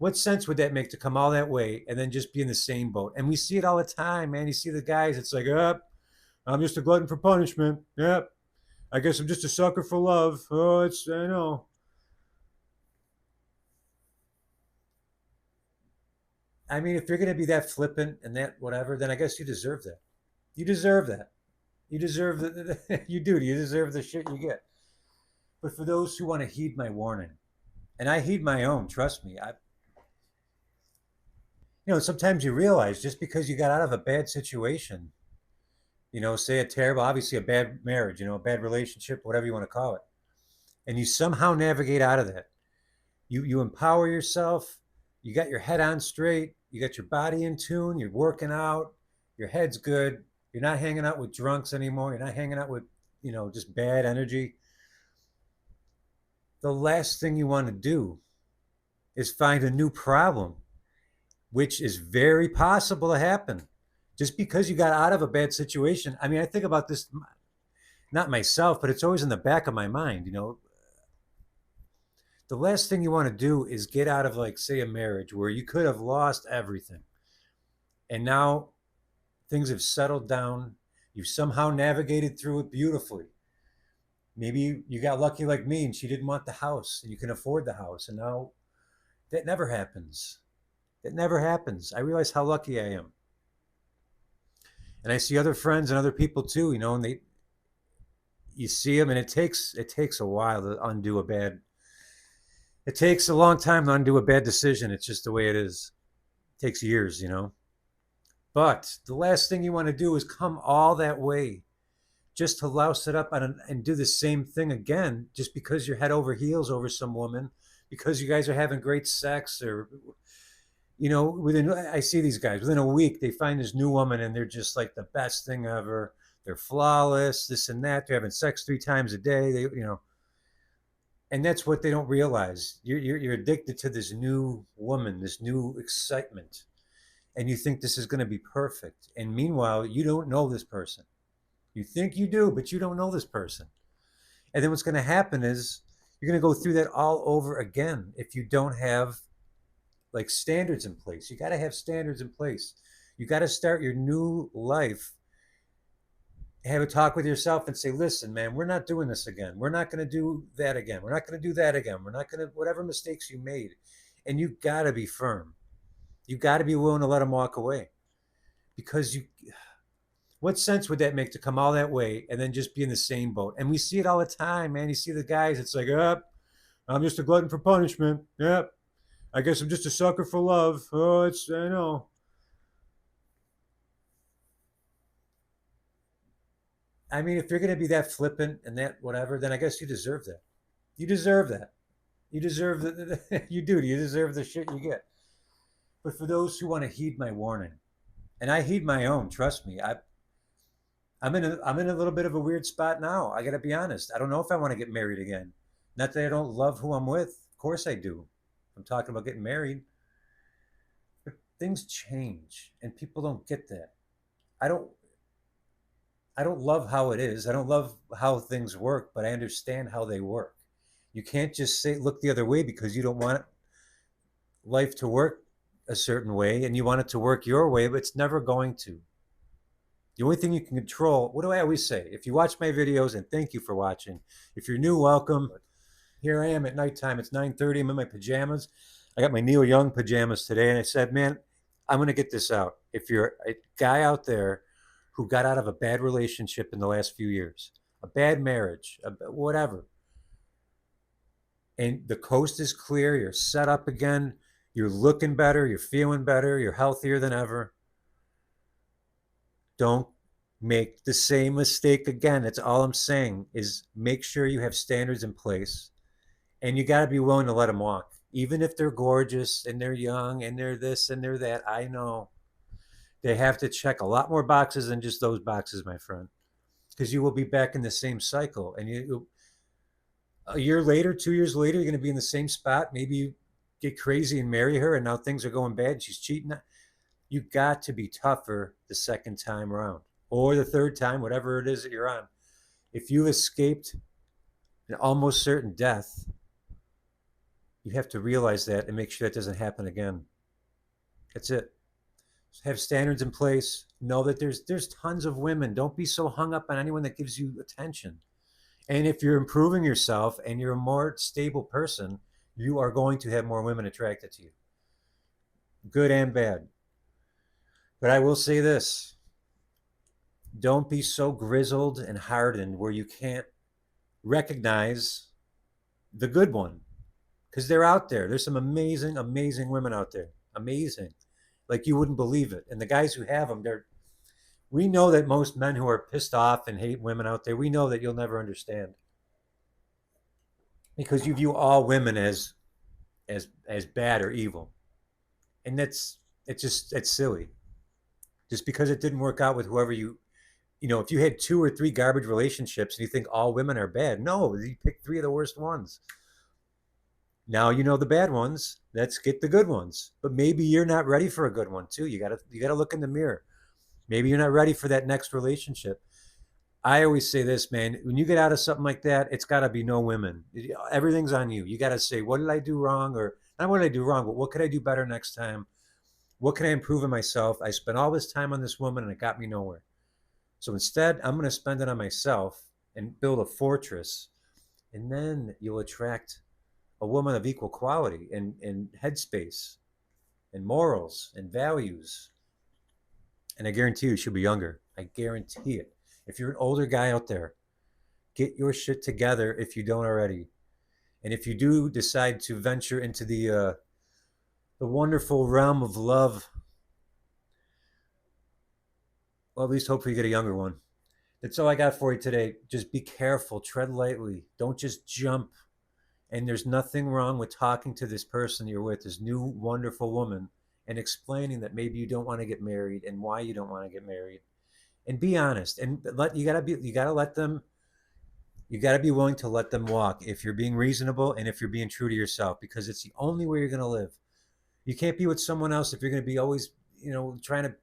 What sense would that make to come all that way and then just be in the same boat? And we see it all the time, man. You see the guys, it's like, I'm just a glutton for punishment. Yep. I guess I'm just a sucker for love. Oh, I know. I mean, if you're going to be that flippant and that whatever, then I guess you deserve that. You deserve that. You deserve the you do. You deserve the shit you get. But for those who want to heed my warning, and I heed my own, trust me, sometimes you realize just because you got out of a bad situation, say a terrible, obviously a bad marriage, a bad relationship, whatever you want to call it, and you somehow navigate out of that. You empower yourself. You got your head on straight. You got your body in tune. You're working out. Your head's good. You're not hanging out with drunks anymore. You're not hanging out with, just bad energy. The last thing you want to do is find a new problem, which is very possible to happen just because you got out of a bad situation. I mean, I think about this, not myself, but it's always in the back of my mind. The last thing you want to do is get out of, like, say, a marriage where you could have lost everything. And now things have settled down. You've somehow navigated through it beautifully. Maybe you got lucky like me and she didn't want the house and you can afford the house. And now that never happens. It never happens. I realize how lucky I am. And I see other friends and other people too, and you see them, and it takes a while to undo a bad. It takes a long time to undo a bad decision. It's just the way it is. It takes years. But the last thing you want to do is come all that way just to louse it up and do the same thing again, just because you're head over heels over some woman, because you guys are having great sex, or within, I see these guys within a week, they find this new woman and they're just like the best thing ever. They're flawless, this and that. They're having sex 3 times a day. And that's what they don't realize. You're addicted to this new woman, this new excitement, and you think this is going to be perfect. And meanwhile, you don't know this person. You think you do, but you don't know this person. And then what's going to happen is you're going to go through that all over again if you don't have, like, standards in place. You got to have standards in place. You got to start your new life, have a talk with yourself and say, listen, man, we're not doing this again. We're not going to do that again. We're not going to do that again. We're not going to, whatever mistakes you made. And you got to be firm. You got to be willing to let them walk away, because what sense would that make to come all that way and then just be in the same boat? And we see it all the time, man. You see the guys, it's like, I'm just a glutton for punishment. Yep. I guess I'm just a sucker for love. Oh, I know. I mean, if you're going to be that flippant and that whatever, then I guess you deserve that. You deserve that. You deserve you do. You deserve the shit you get. But for those who want to heed my warning, and I heed my own, trust me, I'm in a little bit of a weird spot now. I got to be honest. I don't know if I want to get married again. Not that I don't love who I'm with. Of course I do. I'm talking about getting married. But things change, and people don't get that. I don't. I don't love how it is. I don't love how things work, but I understand how they work. You can't just say look the other way because you don't want life to work a certain way and you want it to work your way, but it's never going to. The only thing you can control, what do I always say? If you watch my videos, and thank you for watching. If you're new, welcome. Here I am at nighttime. It's 9:30. I'm in my pajamas. I got my Neil Young pajamas today, and I said, man, I'm going to get this out. If you're a guy out there who got out of a bad relationship in the last few years, a bad marriage, whatever, and the coast is clear, you're set up again, you're looking better, you're feeling better, you're healthier than ever, don't make the same mistake again. That's all I'm saying, is make sure you have standards in place, and you got to be willing to let them walk. Even if they're gorgeous and they're young and they're this and they're that, I know they have to check a lot more boxes than just those boxes, my friend, because you will be back in the same cycle. And a year later, 2 years later, you're going to be in the same spot. Maybe you get crazy and marry her, and now things are going bad. She's cheating. You got to be tougher the second time around, or the third time, whatever it is that you're on. If you've escaped an almost certain death, You have to realize that and make sure that doesn't happen again. That's it. Have standards in place. Know that there's tons of women. Don't be so hung up on anyone that gives you attention. And if you're improving yourself and you're a more stable person, you are going to have more women attracted to you, good and bad. But I will say this: don't be so grizzled and hardened where you can't recognize the good one, because they're out there. There's some amazing, amazing women out there. Amazing. Like you wouldn't believe it. And the guys who have them, we know that most men who are pissed off and hate women out there, we know that you'll never understand because you view all women as bad or evil. And it's silly. Just because it didn't work out with whoever if you had two or three garbage relationships and you think all women are bad, no, you pick three of the worst ones. Now you know the bad ones. Let's get the good ones. But maybe you're not ready for a good one too. You gotta look in the mirror. Maybe you're not ready for that next relationship. I always say this, man. When you get out of something like that, it's got to be no women. Everything's on you. You got to say, what did I do wrong, or not what did I do wrong, but what could I do better next time? What can I improve in myself? I spent all this time on this woman, and it got me nowhere. So instead, I'm going to spend it on myself and build a fortress, and then you'll attract a woman of equal quality and headspace and morals and values. And I guarantee you she'll be younger. I guarantee it. If you're an older guy out there, get your shit together if you don't already. And if you do decide to venture into the wonderful realm of love, well, at least hopefully you get a younger one. That's all I got for you today. Just be careful, tread lightly. Don't just jump. And there's nothing wrong with talking to this person you're with, this new wonderful woman, and explaining that maybe you don't want to get married and why you don't want to get married. And be honest. And you gotta be willing to let them walk if you're being reasonable and if you're being true to yourself, because it's the only way you're gonna live. You can't be with someone else if you're gonna be always, trying to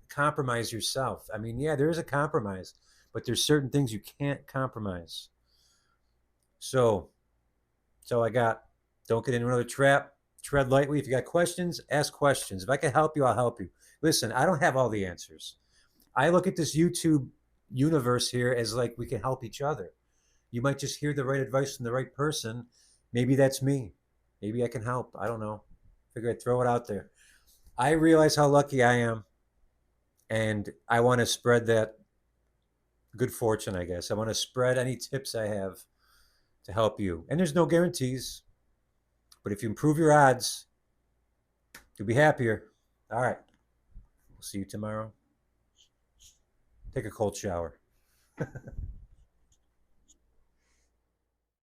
compromise yourself. I mean, yeah, there is a compromise, but there's certain things you can't compromise. So that's all I got. Don't get into another trap. Tread lightly. If you got questions, ask questions. If I can help you, I'll help you. Listen, I don't have all the answers. I look at this YouTube universe here as like we can help each other. You might just hear the right advice from the right person. Maybe that's me. Maybe I can help. I don't know. Figure I'd throw it out there. I realize how lucky I am, and I want to spread that good fortune, I guess. I want to spread any tips I have to help you. And there's no guarantees, but if you improve your odds, you'll be happier. All right. We'll see you tomorrow. Take a cold shower.